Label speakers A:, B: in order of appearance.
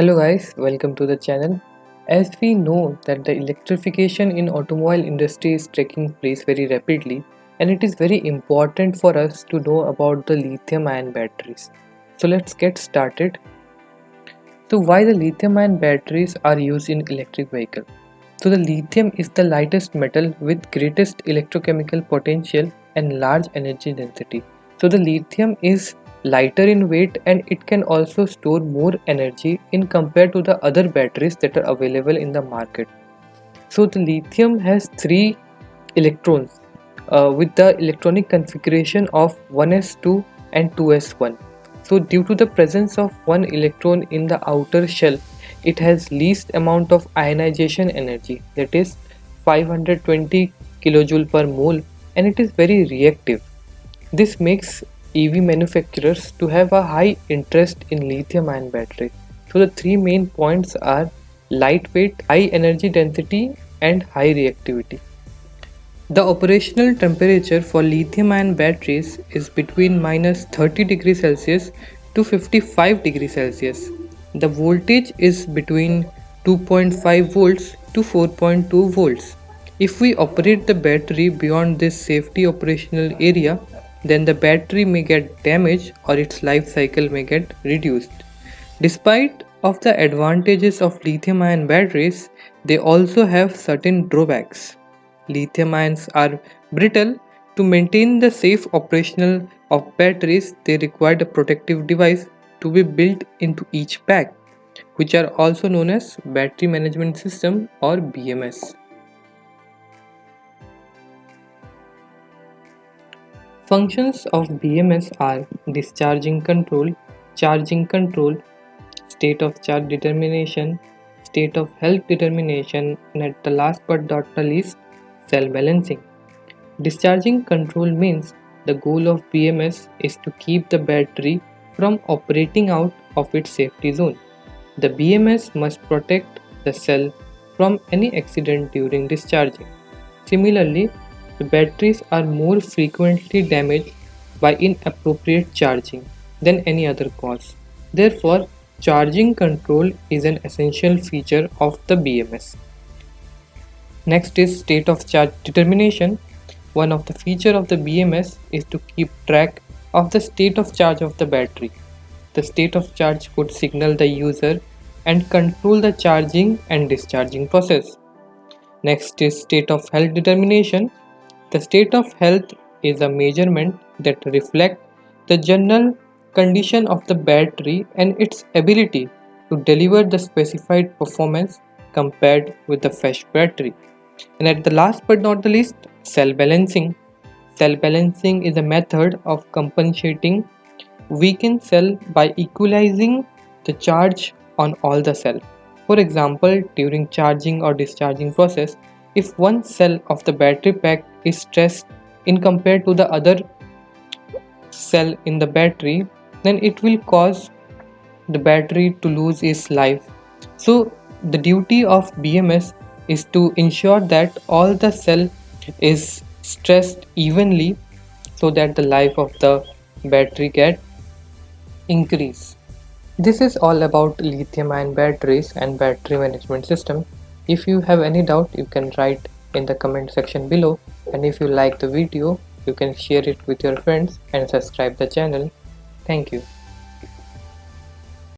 A: Hello guys, welcome to the channel. As we know that the electrification in automobile industry is taking place very rapidly, and it is very important for us to know about the lithium ion batteries. So let's get started. So why the lithium ion batteries are used in electric vehicle? So the lithium is the lightest metal with greatest electrochemical potential and large energy density. So the lithium is lighter in weight and it can also store more energy in compared to the other batteries that are available in the market. So the lithium has three electrons with the electronic configuration of 1s2 and 2s1. So due to the presence of one electron in the outer shell, it has least amount of ionization energy, that is 520 kilojoule per mole, and it is very reactive. This makes EV manufacturers to have a high interest in lithium ion batteries. So the three main points are lightweight, high energy density and high reactivity. The operational temperature for lithium-ion batteries is between -30 degrees Celsius to 55 degrees Celsius. The voltage is between 2.5 volts to 4.2 volts. If we operate the battery beyond this safety operational area, then the battery may get damaged or its life cycle may get reduced. Despite of the advantages of lithium-ion batteries, they also have certain drawbacks. Lithium ions are brittle. To maintain the safe operational of batteries, they require a protective device to be built into each pack, which are also known as Battery Management System or BMS. Functions of BMS are discharging control, charging control, state of charge determination, state of health determination, and at the last but not the least, cell balancing. Discharging control means the goal of BMS is to keep the battery from operating out of its safety zone. The BMS must protect the cell from any accident during discharging. Similarly, the batteries are more frequently damaged by inappropriate charging than any other cause. Therefore, charging control is an essential feature of the BMS. Next is state of charge determination. One of the features of the BMS is to keep track of the state of charge of the battery. The state of charge could signal the user and control the charging and discharging process. Next is state of health determination. The state of health is a measurement that reflects the general condition of the battery and its ability to deliver the specified performance compared with the fresh battery. And at the last but not the least, cell balancing. Cell balancing is a method of compensating weakened cell by equalizing the charge on all the cell. For example, during charging or discharging process, if one cell of the battery pack is stressed in compared to the other cell in the battery, then it will cause the battery to lose its life. So the duty of BMS is to ensure that all the cell is stressed evenly so that the life of the battery get increase. This is all about lithium ion batteries and battery management system. If you have any doubt, you can write in the comment section below, and if you like the video, you can share it with your friends and subscribe the channel. Thank you.